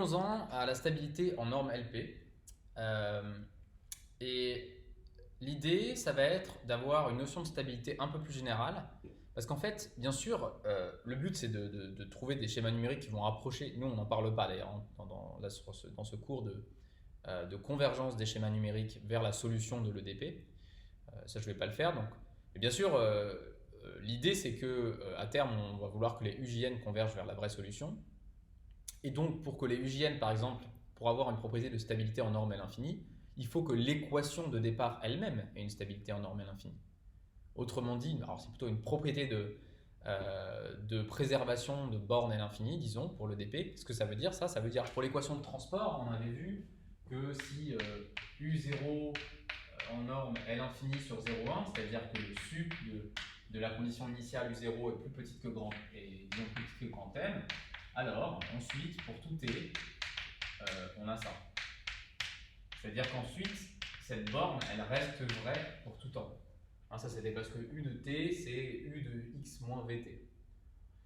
Venons-en à la stabilité en norme LP. Et l'idée, ça va être d'avoir une notion de stabilité un peu plus générale. Parce qu'en fait, bien sûr, le but, c'est de trouver des schémas numériques qui vont rapprocher. Nous, on n'en parle pas d'ailleurs hein, là, dans ce cours de convergence des schémas numériques vers la solution de l'EDP. Ça, je ne vais pas le faire. Donc. Mais bien sûr, l'idée, c'est que à terme, on va vouloir que les UJN convergent vers la vraie solution. Et donc, pour que les UJN, par exemple, pour avoir une propriété de stabilité en norme L infinie, il faut que l'équation de départ elle-même ait une stabilité en norme L infinie. Autrement dit, alors c'est plutôt une propriété de préservation de borne L infinie, disons, pour le DP. Ce que ça veut dire, ça veut dire pour l'équation de transport, on avait vu que si U0 en norme L infinie sur 0,1, c'est-à-dire que le sup de la condition initiale U0 est plus petite que grand, et disons plus petite que grand M, alors ensuite, pour tout T, on a ça. C'est-à-dire qu'ensuite, cette borne, elle reste vraie pour tout temps. Hein, ça, c'était parce que U de T, c'est U de X moins VT.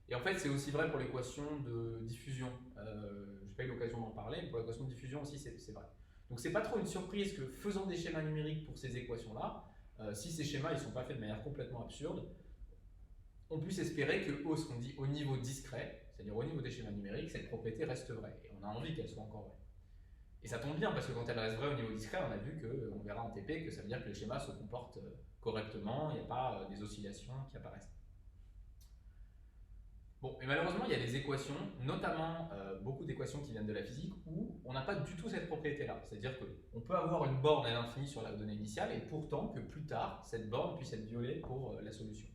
Et en fait, c'est aussi vrai pour l'équation de diffusion. Je n'ai pas eu l'occasion d'en parler, mais pour l'équation de diffusion aussi, c'est vrai. Donc, c'est pas trop une surprise que faisant des schémas numériques pour ces équations-là, si ces schémas ne sont pas faits de manière complètement absurde, on puisse espérer que ce qu'on dit au niveau discret, c'est-à-dire au niveau des schémas numériques, cette propriété reste vraie. Et on a envie qu'elle soit encore vraie. Et ça tombe bien parce que quand elle reste vraie au niveau discret, on a vu que, on verra en TP, que ça veut dire que les schémas se comportent correctement, il n'y a pas des oscillations qui apparaissent. Bon, et malheureusement, il y a des équations, notamment beaucoup d'équations qui viennent de la physique, où on n'a pas du tout cette propriété-là. C'est-à-dire qu'on peut avoir une borne à l'infini sur la donnée initiale, et pourtant que plus tard, cette borne puisse être violée pour la solution.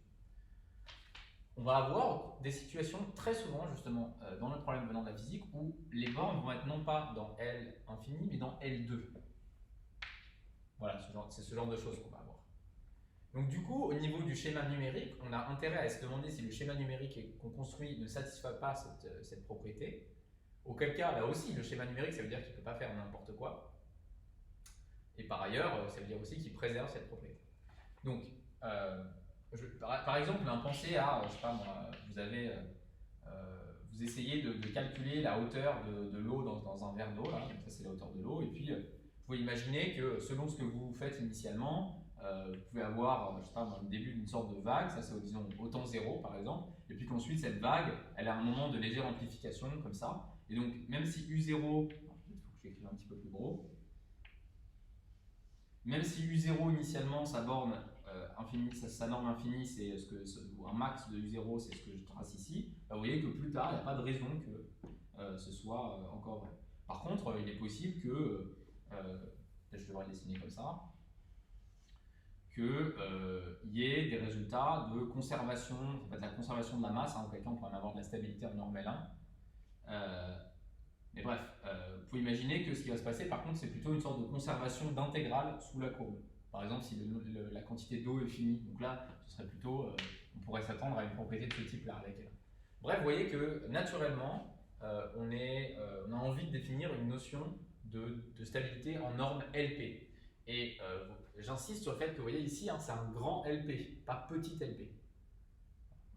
On va avoir des situations très souvent, justement, dans notre problème venant de la physique, où les bornes vont être non pas dans L infini, mais dans L2. Voilà, c'est ce genre de choses qu'on va avoir. Donc du coup, au niveau du schéma numérique, on a intérêt à se demander si le schéma numérique qu'on construit ne satisfait pas cette propriété. Auquel cas, là aussi, le schéma numérique, ça veut dire qu'il ne peut pas faire n'importe quoi. Et par ailleurs, ça veut dire aussi qu'il préserve cette propriété. Donc, par exemple, pensez à, je sais pas moi, vous essayez de calculer la hauteur de l'eau dans un verre d'eau, là, donc ça c'est la hauteur de l'eau, et puis vous pouvez imaginer que selon ce que vous faites initialement, vous pouvez avoir, je sais pas, le début d'une sorte de vague, ça c'est disons au temps 0 par exemple, et puis qu'ensuite cette vague, elle a un moment de légère amplification comme ça, et donc même si U0, peut-être faut que j'écrive un petit peu plus gros, même si U0 initialement sa borne infinie, sa norme infinie, c'est un max de U0, c'est ce que je trace ici, vous voyez que plus tard, il n'y a pas de raison que ce soit encore vrai. Par contre, il est possible que, je devrais le dessiner comme ça, qu'il y ait des résultats de conservation, ça peut être la conservation de la masse, hein, auquel cas on pourrait avoir de la stabilité en norme L1. Mais bref, vous pouvez imaginer que ce qui va se passer, par contre, c'est plutôt une sorte de conservation d'intégrale sous la courbe. Par exemple, si la quantité d'eau est finie, donc là, ce serait plutôt, on pourrait s'attendre à une propriété de ce type-là avec elle. Bref, vous voyez que naturellement, on a envie de définir une notion de stabilité en norme LP. Et j'insiste sur le fait que vous voyez ici, hein, c'est un grand LP, pas petit LP.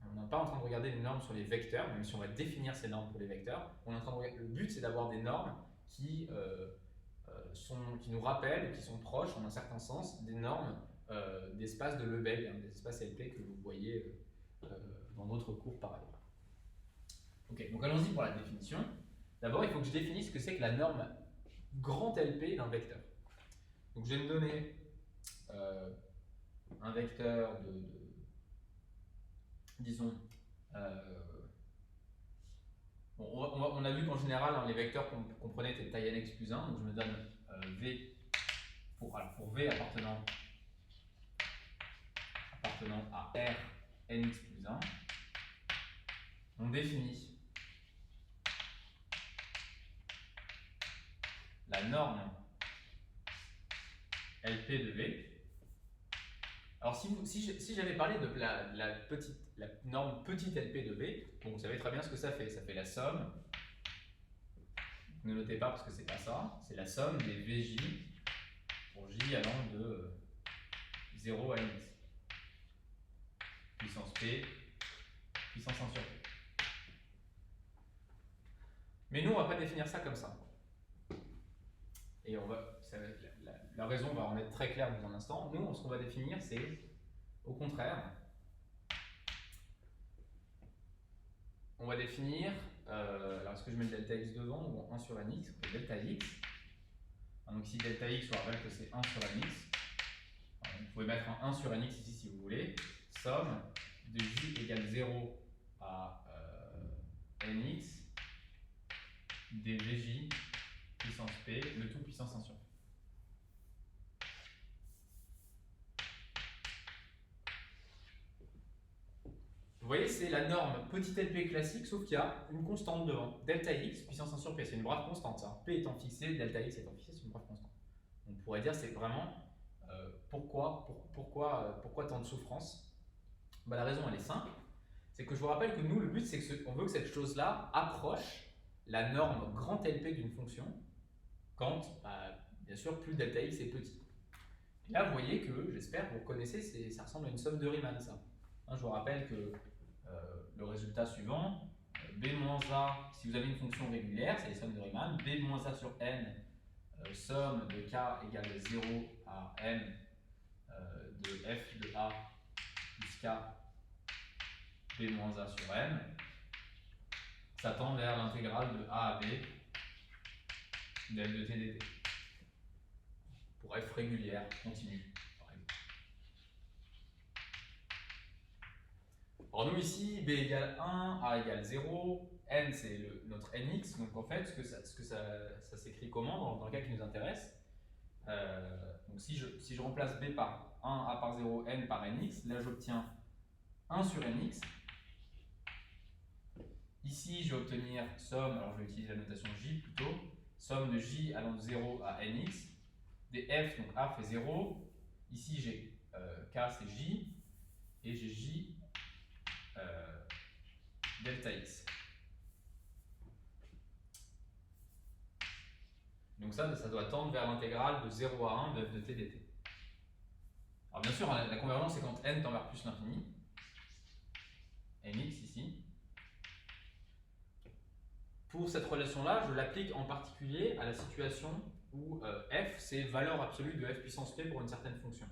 On n'est pas en train de regarder les normes sur les vecteurs, même si on va définir ces normes pour les vecteurs. Le but, c'est d'avoir des normes qui nous rappellent, qui sont proches, en un certain sens, des normes d'espace de Lebesgue, hein, des espaces LP que vous voyez dans d'autres cours par ailleurs. Ok, donc allons-y pour la définition. D'abord, il faut que je définisse ce que c'est que la norme grand LP d'un vecteur. Donc je vais me donner un vecteur disons, on a vu qu'en général, hein, les vecteurs qu'on prenait étaient de taille nx plus 1, donc je me donne V pour V appartenant à R nx plus 1. On définit la norme LP de V. Alors si j'avais parlé de la norme petite LP de V, bon, vous savez très bien ce que ça fait. Ça fait la somme, ne notez pas parce que c'est pas ça, c'est la somme des VJ pour J allant de 0 à nx. Puissance P, puissance 1 sur P. Mais nous, on va pas définir ça comme ça. Et la raison va en être très claire dans un instant. Nous, ce qu'on va définir, c'est, au contraire, on va définir, alors est-ce que je mets le delta x devant ou 1 sur nx? Delta x. Donc ici, delta x, on rappelle que c'est 1 sur nx. Alors, vous pouvez mettre un 1 sur nx ici si vous voulez. Somme de j égale 0 à nx dvj puissance p, le tout puissance 1 sur p. Vous voyez, c'est la norme petit lp classique, sauf qu'il y a une constante devant. Delta x puissance 1 sur p, c'est une brave constante. Ça. P étant fixé, delta x étant fixé, c'est une brave constante. On pourrait dire c'est vraiment pourquoi tant de souffrance. Bah, la raison, elle est simple. C'est que je vous rappelle que nous, le but, c'est qu'on veut que cette chose-là approche la norme grand LP d'une fonction quand, bien sûr, plus delta x est petit. Et là, vous voyez que, j'espère, vous reconnaissez, ça ressemble à une somme de Riemann, ça. Hein, je vous rappelle que le résultat suivant, b-a, si vous avez une fonction régulière, c'est les sommes de Riemann, b-a sur n, somme de k égale 0 à n de f de a plus k b-a sur n, ça tend vers l'intégrale de a à b de f de t dt. Pour f régulière, continue, par exemple. Alors nous ici, b égale 1, a égale 0, n c'est notre nx, donc en fait, ça s'écrit comment dans le cas qui nous intéresse. Donc si je remplace b par 1, a par 0, n par nx, là j'obtiens 1 sur nx. Ici, je vais obtenir somme, alors je vais utiliser la notation j plutôt, somme de j allant de 0 à nx, des f, donc a fait 0, ici j'ai k c'est j, et j'ai j delta x. Donc ça doit tendre vers l'intégrale de 0 à 1 de f de t dt. Alors bien sûr, la convergence c'est quand n tend vers plus l'infini, nx ici. Pour cette relation-là, je l'applique en particulier à la situation où f c'est valeur absolue de f puissance p pour une certaine fonction.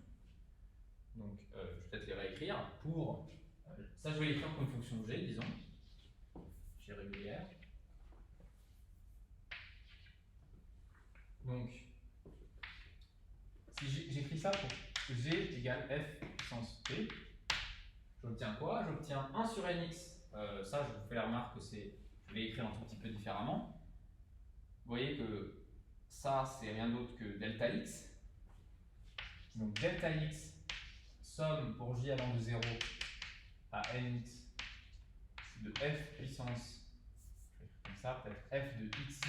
Donc je vais peut-être les réécrire. Pour ça, je vais l'écrire comme fonction g, disons, g régulière. Donc, si j'écris ça pour g égale f puissance p, j'obtiens quoi? J'obtiens 1 sur nx. Ça, je vous fais la remarque que je vais écrire un tout petit peu différemment. Vous voyez que ça, c'est rien d'autre que delta x. Donc delta x, somme pour j allant de 0 à nx de f puissance, je vais écrire comme ça, peut-être f de xi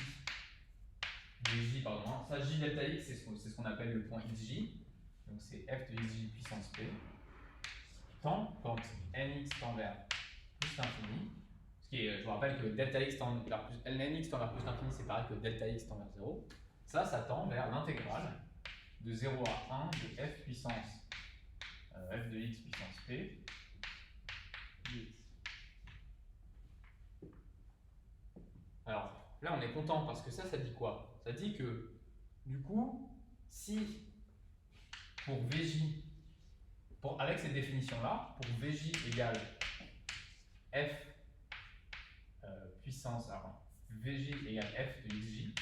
de j, pardon. Ça, j delta x, c'est ce qu'on appelle le point xj. Donc c'est f de xj puissance p. Tend quand nx tend vers plus l'infini. Je vous rappelle que delta x tend vers plus, nx tend vers plus l'infini, c'est pareil que delta x tend vers 0. Ça tend vers l'intégrale de 0 à 1 de f puissance f de x puissance p dx. Alors là, on est content parce que ça dit quoi? Ça dit que du coup, si pour Vj, avec cette définition-là, pour Vj égale f puissance, alors Vj égale f de xj.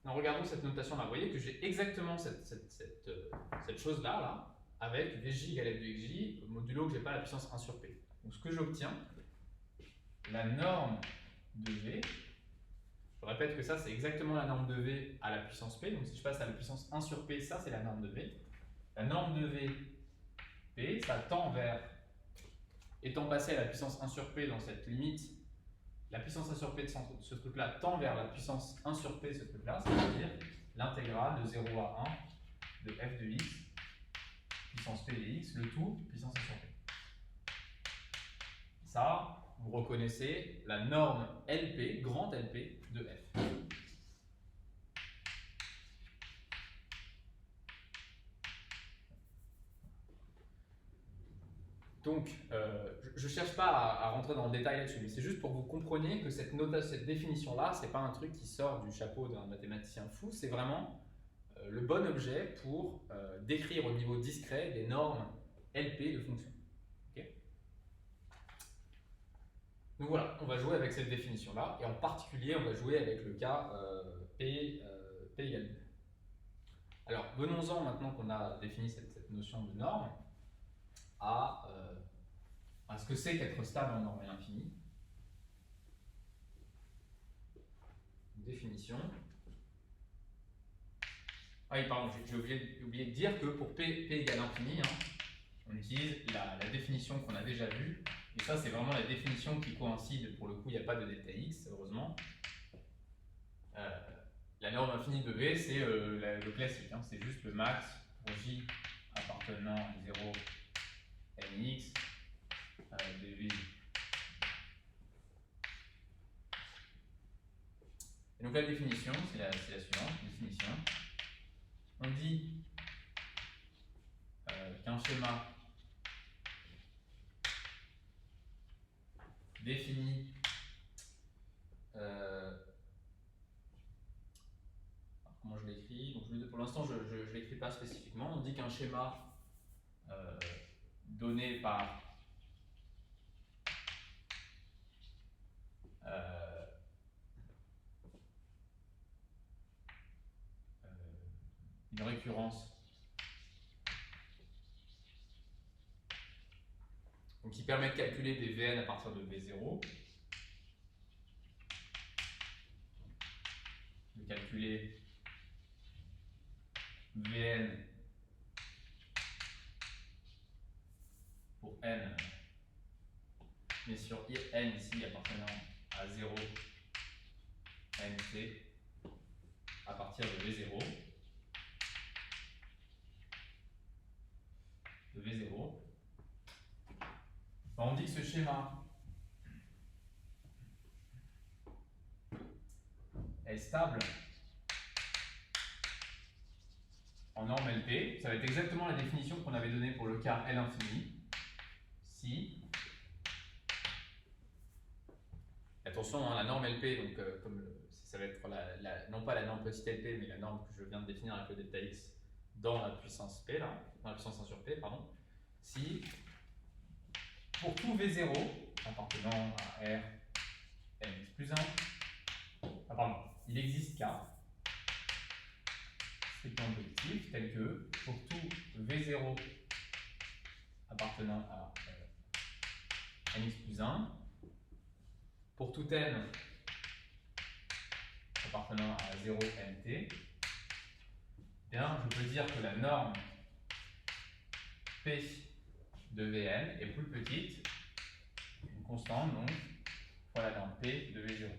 Alors, regardons cette notation-là. Vous voyez que j'ai exactement cette chose-là, là, avec Vj égale f de xj, modulo que je n'ai pas la puissance 1 sur p. Donc ce que j'obtiens, la norme de v, je répète que ça c'est exactement la norme de v à la puissance p, donc si je passe à la puissance 1 sur p, ça c'est la norme de v. La norme de v, p, ça tend vers, étant passé à la puissance 1 sur p dans cette limite, la puissance 1 sur p de ce truc-là tend vers la puissance 1 sur p de ce truc-là, c'est-à-dire l'intégrale de 0 à 1 de f de x, puissance p de x, le tout puissance 1 sur p. Ça, vous reconnaissez la norme LP, grand LP de f. Donc, je ne cherche pas à rentrer dans le détail là-dessus, mais c'est juste pour que vous compreniez que cette définition-là, ce n'est pas un truc qui sort du chapeau d'un mathématicien fou, c'est vraiment le bon objet pour décrire au niveau discret des normes LP de fonctions. Okay. Donc voilà, on va jouer avec cette définition-là, et en particulier, on va jouer avec le cas P égale 2. Alors, venons-en maintenant qu'on a défini cette notion de norme à ce que c'est qu'être stable en normale infinie. Définition. Ah oui, pardon, j'ai oublié de dire que pour P égale infini, on utilise la définition qu'on a déjà vue. Et ça, c'est vraiment la définition qui coïncide. Pour le coup, il n'y a pas de delta x, heureusement. La norme infinie de V, c'est le classique. C'est juste le max pour J appartenant à 0 nx dv. Et donc la définition, c'est la suivante. Définition. On dit qu'un schéma défini comment je l'écris, donc pour l'instant je ne l'écris pas spécifiquement. On dit qu'un schéma donné par une récurrence donc qui permet de calculer des Vn à partir de V0, de calculer Vn pour n, mais sur n ici appartenant à 0 nc à partir de V0, on dit que ce schéma est stable en norme LP. Ça va être exactement la définition qu'on avait donnée pour le cas L infini. Si, attention, la norme LP, donc ça va être non pas la norme petite LP, mais la norme que je viens de définir avec le delta x dans la puissance P, là, dans la puissance 1 sur P, pardon. Si, pour tout V0 appartenant à R nx plus 1, il existe K, strictement positif, tel que pour tout V0 appartenant à nx plus 1, pour tout n appartenant à 0 nt, bien, je peux dire que la norme P de Vn est plus petite, une constante donc, fois la norme P de V0.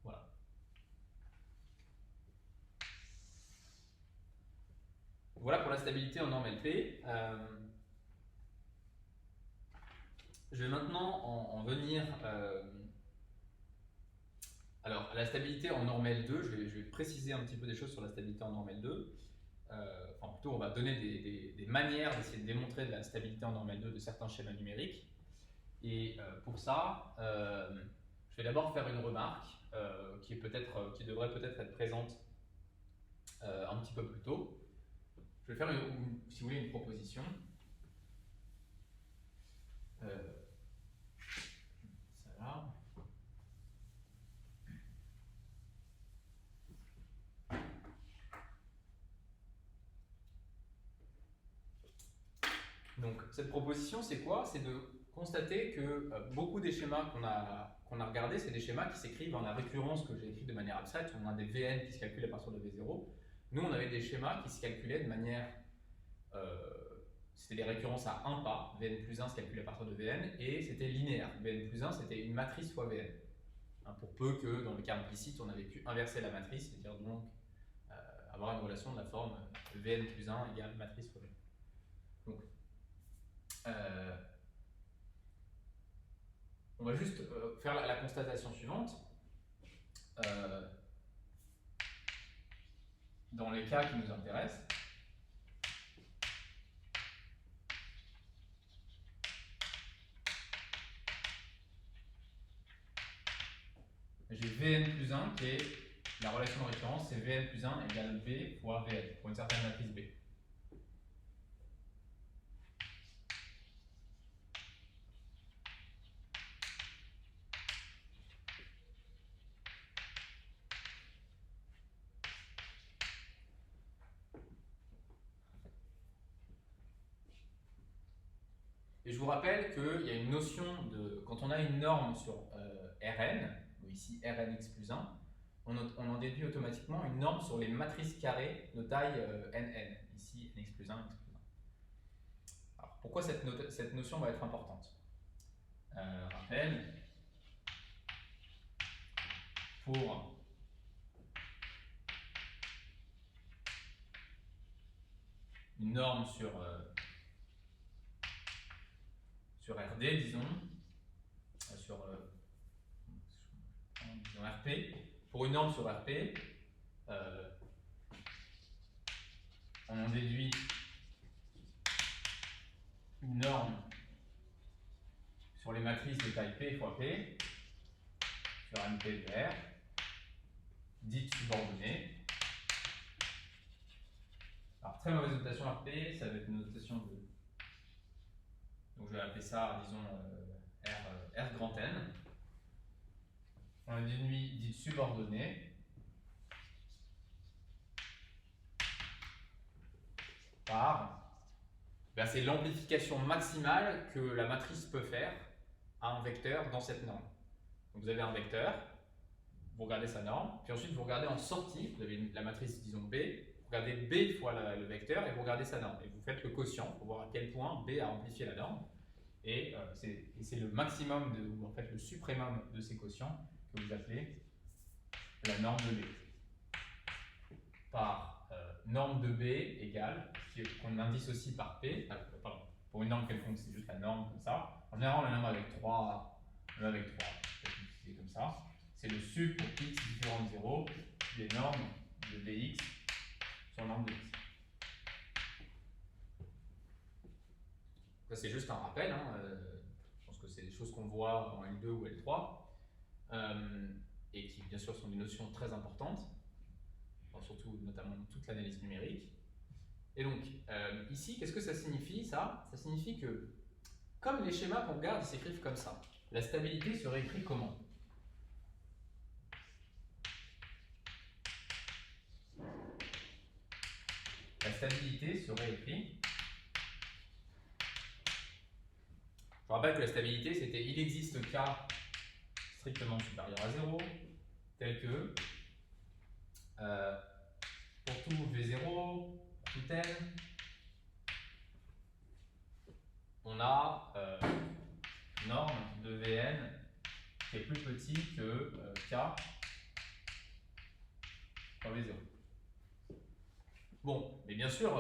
Voilà. Voilà pour la stabilité en norme LP. Je vais maintenant en venir alors, à la stabilité en norme L2, je vais préciser un petit peu des choses sur la stabilité en norme L2. Enfin, plutôt, on va donner des manières d'essayer de démontrer de la stabilité en norme L2 de certains schémas numériques. Et pour ça, je vais d'abord faire une remarque qui devrait peut-être être présente un petit peu plus tôt. Je vais faire, si vous voulez, une proposition. Ça là. Donc, cette proposition, c'est quoi? C'est de constater que beaucoup des schémas qu'on a regardés, c'est des schémas qui s'écrivent dans la récurrence que j'ai écrite de manière abstraite. On a des Vn qui se calculent à partir de V0. Nous, on avait des schémas qui se calculaient de manière... c'était des récurrences à un pas. Vn plus 1 se calcule à partir de Vn, et c'était linéaire. Vn plus 1, c'était une matrice fois Vn. Pour peu que, dans le cas implicite, on avait pu inverser la matrice, c'est-à-dire donc avoir une relation de la forme Vn plus 1 égale matrice fois Vn. Donc, on va juste faire la constatation suivante. Dans les cas qui nous intéressent, j'ai Vn plus 1 qui est la relation de référence, c'est Vn plus 1 égale B fois Vn pour une certaine matrice B. Et je vous rappelle qu'il y a une notion de, quand on a une norme sur Rn, ou ici Rnx plus 1, on en déduit automatiquement une norme sur les matrices carrées de taille Nn, ici Nx plus 1, Nx plus 1. Alors, pourquoi cette notion va être importante? Rappel, pour une norme sur RD, disons, disons RP, pour une norme sur RP, on en déduit une norme sur les matrices de taille P fois P, sur MP de R, dite subordonnée. Alors, très mauvaise notation RP, ça va être une notation de. Donc, je vais appeler ça, disons, R grand N. On a déduit dite subordonnée par. Ben, c'est l'amplification maximale que la matrice peut faire à un vecteur dans cette norme. Donc, vous avez un vecteur, vous regardez sa norme, puis ensuite vous regardez en sortie, vous avez la matrice, disons B, vous regardez B fois le vecteur et vous regardez sa norme. Et vous faites le quotient pour voir à quel point B a amplifié la norme. Et c'est le maximum, ou en fait le suprémum de ces quotients que vous appelez la norme de B. Par norme de B égale, qu'on indissocie par P, pardon, pour une norme quelconque, c'est juste la norme comme ça. En général, la norme avec 3, c'est comme ça. C'est le sup pour x différent de 0 des normes de Bx sur norme de x. Ça, c'est juste un rappel. Je pense que c'est des choses qu'on voit en L2 ou L3 et qui, bien sûr, sont des notions très importantes, surtout notamment dans toute l'analyse numérique. Et donc, ici, qu'est-ce que ça signifie, ça? Ça signifie que, comme les schémas qu'on regarde, ils s'écrivent comme ça. La stabilité serait écrite comment? La stabilité serait écrite. Je rappelle que la stabilité, c'était il existe K strictement supérieur à 0, tel que pour tout V0, pour tout N, on a norme de Vn qui est plus petit que K fois V0. Bon, mais bien sûr,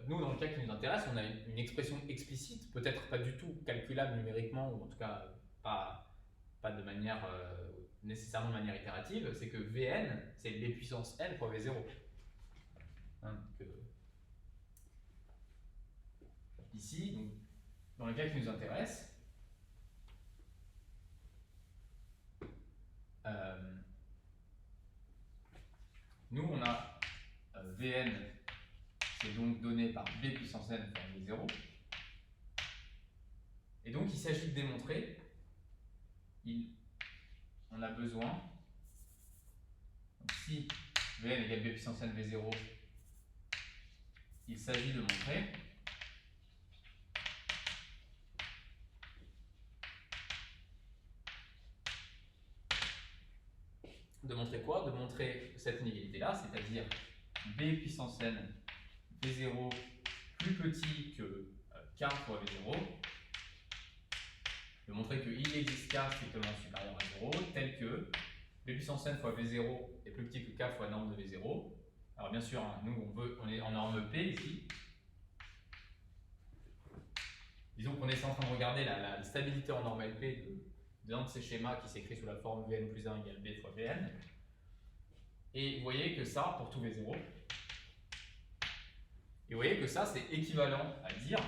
nous, dans le cas qui nous intéresse, on a une expression explicite, peut-être pas du tout calculable numériquement, ou en tout cas pas de manière, nécessairement de manière itérative, c'est que Vn, c'est B puissance n fois V0. Ici, donc, dans le cas qui nous intéresse, nous, on a Vn, c'est donc donné par B puissance n fois V0. Et donc, il s'agit de démontrer, on a besoin, donc si Vn égale B puissance n V0, il s'agit de montrer quoi? De montrer cette inégalité-là, c'est-à-dire B puissance n V0 plus petit que K fois V0, de montrer qu'il existe K strictement supérieur à 0, tel que B puissance n fois V0 est plus petit que K fois norme de V0. Alors bien sûr, nous on est en norme P ici. Disons qu'on est en train de regarder la stabilité en norme LP d'un de ces schémas qui s'écrit sous la forme Vn plus 1 égale B fois Vn. Et vous voyez que ça, pour tout V0, et vous voyez que ça, c'est équivalent à dire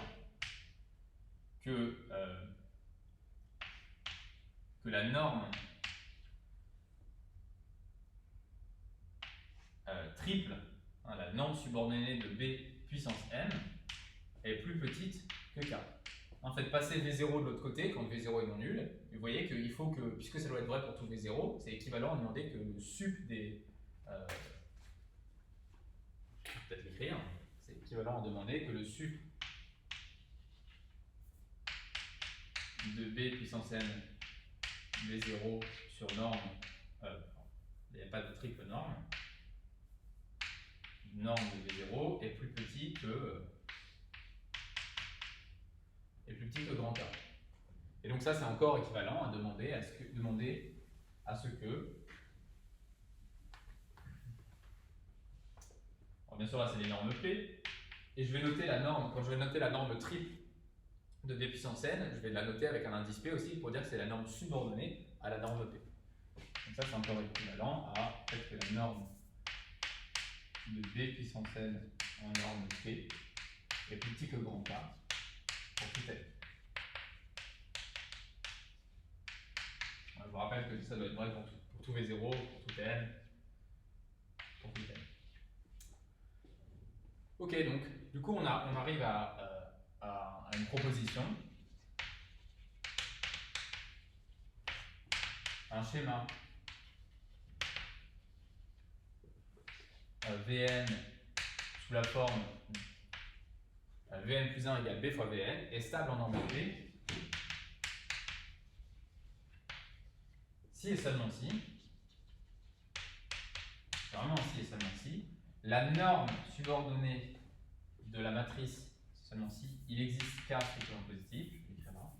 que la norme triple, hein, la norme subordonnée de B puissance n, est plus petite que K. En fait, passer V0 de l'autre côté, quand V0 est non nul, vous voyez qu'il faut que, puisque ça doit être vrai pour tout V0, c'est équivalent à demander que le sup des... peut-être l'écrire, c'est équivalent à demander que le sup de B puissance n V0 sur norme, il n'y a pas de triple norme de V0 est plus petit que grand K. Et donc ça c'est encore équivalent à demander à ce que alors bien sûr là c'est les normes P, et je vais noter la norme, quand je vais noter la norme triple de B puissance n, je vais la noter avec un indice P aussi pour dire que c'est la norme subordonnée à la norme P. Donc ça c'est encore équivalent à peut-être que la norme de B puissance n en norme P est plus petit que grand K pour tout n. Je vous rappelle que ça doit être vrai pour tout V0, pour tout n, pour tout n. Ok, donc du coup on arrive à une proposition, un schéma Vn sous la forme Vn plus 1 égale B fois Vn est stable en norme P si et seulement si, vraiment si et seulement si, la norme subordonnée de la matrice, seulement si, il existe K strictement positif, je vais écrire là.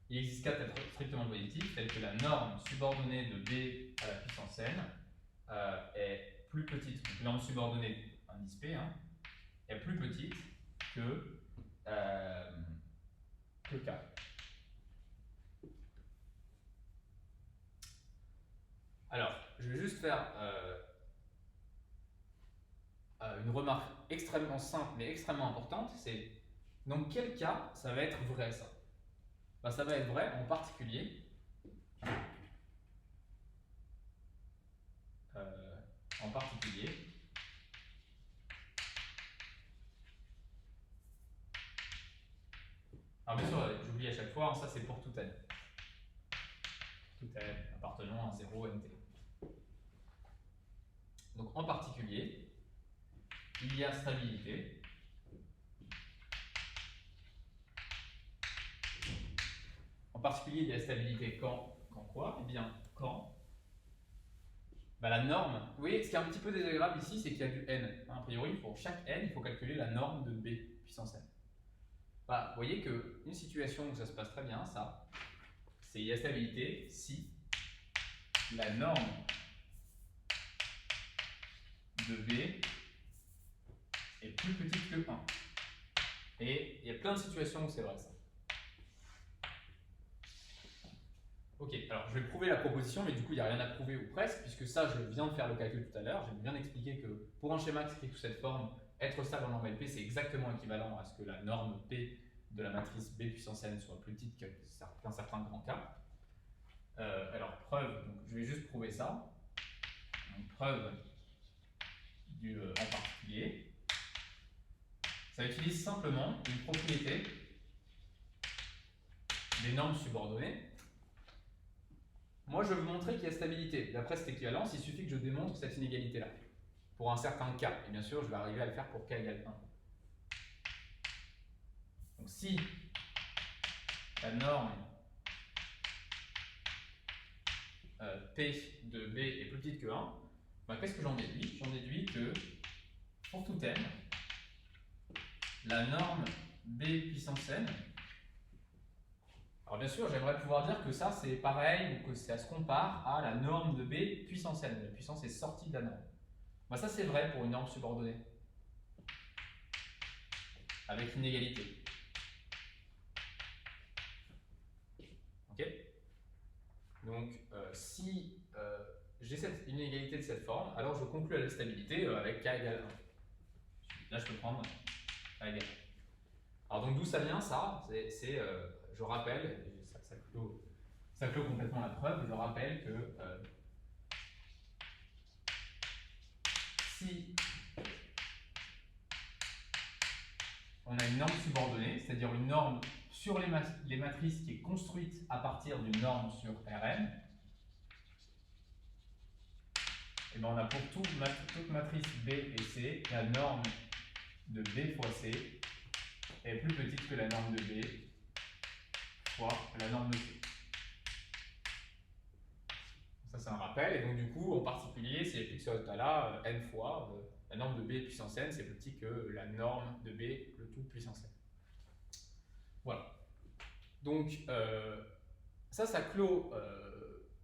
Il existe K strictement positif, tel que la norme subordonnée de B à la puissance n est plus petite, donc norme subordonnée indice P, hein, est plus petite que K. Alors, je vais juste faire une remarque extrêmement simple mais extrêmement importante, c'est dans quel cas ça va être vrai ça? Ben, ça va être vrai en particulier alors bien sûr j'oublie à chaque fois, ça c'est pour tout n appartenant à 0 nt. Donc en particulier il y a stabilité il y a stabilité quand quoi? Eh bien quand la norme, vous voyez ce qui est un petit peu désagréable ici, c'est qu'il y a du n. A priori, pour chaque n, il faut calculer la norme de B puissance n. Vous voyez qu'une situation où ça se passe très bien, ça, c'est il y a stabilité si la norme de B est plus petite que 1. Et il y a plein de situations où c'est vrai ça. Ok, alors je vais prouver la proposition, mais du coup il n'y a rien à prouver ou presque, puisque ça je viens de faire le calcul tout à l'heure. J'ai bien expliqué que pour un schéma qui est sous cette forme, être stable en norme LP c'est exactement équivalent à ce que la norme P de la matrice B puissance n soit plus petite qu'un certain grand K. Alors preuve, donc je vais juste prouver ça. Donc, preuve du en particulier. Ça utilise simplement une propriété des normes subordonnées. Moi, je veux vous montrer qu'il y a stabilité. D'après cette équivalence, il suffit que je démontre cette inégalité-là pour un certain K. Et bien sûr, je vais arriver à le faire pour K égale 1. Donc si la norme P de B est plus petite que 1, qu'est-ce que j'en déduis? J'en déduis que pour tout n, la norme B puissance n, alors bien sûr, j'aimerais pouvoir dire que ça c'est pareil ou que ça se compare à la norme de B puissance n. La puissance est sortie de la norme. Ça c'est vrai pour une norme subordonnée avec inégalité. Ok? Donc si j'ai cette inégalité de cette forme, alors je conclus à la stabilité avec K égale 1. Là je peux prendre K égale 1. Alors donc d'où ça vient ça? Je rappelle, Ça clôt complètement la preuve. Je rappelle que si on a une norme subordonnée, c'est-à-dire une norme sur les matrices qui est construite à partir d'une norme sur Rn, et bien on a pour toute matrice B et C, la norme de B fois C est plus petite que la norme de B fois la norme de C. Ça c'est un rappel, et donc du coup en particulier si applique ce résultat-là n fois, la norme de B puissance n c'est plus petit que la norme de B le tout puissance n. Voilà. Donc ça clôt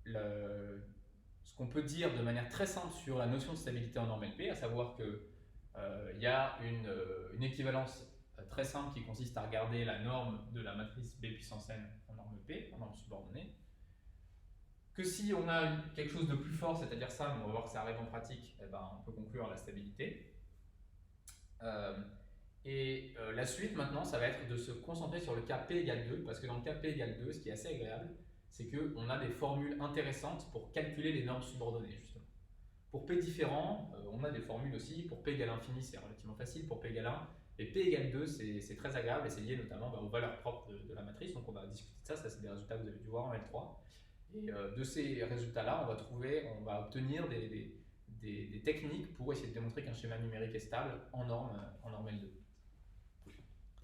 ce qu'on peut dire de manière très simple sur la notion de stabilité en norme LP, à savoir que il y a une équivalence très simple qui consiste à regarder la norme de la matrice B puissance n en norme P, en norme subordonnée. Que si on a quelque chose de plus fort, c'est-à-dire ça, mais on va voir que ça arrive en pratique, eh ben, on peut conclure la stabilité. La suite maintenant, ça va être de se concentrer sur le cas P égale 2, parce que dans le cas P égale 2, ce qui est assez agréable, c'est qu'on a des formules intéressantes pour calculer les normes subordonnées, justement. Pour P différent, on a des formules aussi. Pour P égale infini, c'est relativement facile. Pour P égale 1, et P égale 2, c'est très agréable et c'est lié notamment aux valeurs propres de la matrice. Donc on va discuter de ça. Ça, c'est des résultats que vous avez dû voir en L3. Et de ces résultats-là, on va obtenir des techniques pour essayer de démontrer qu'un schéma numérique est stable en norme L2.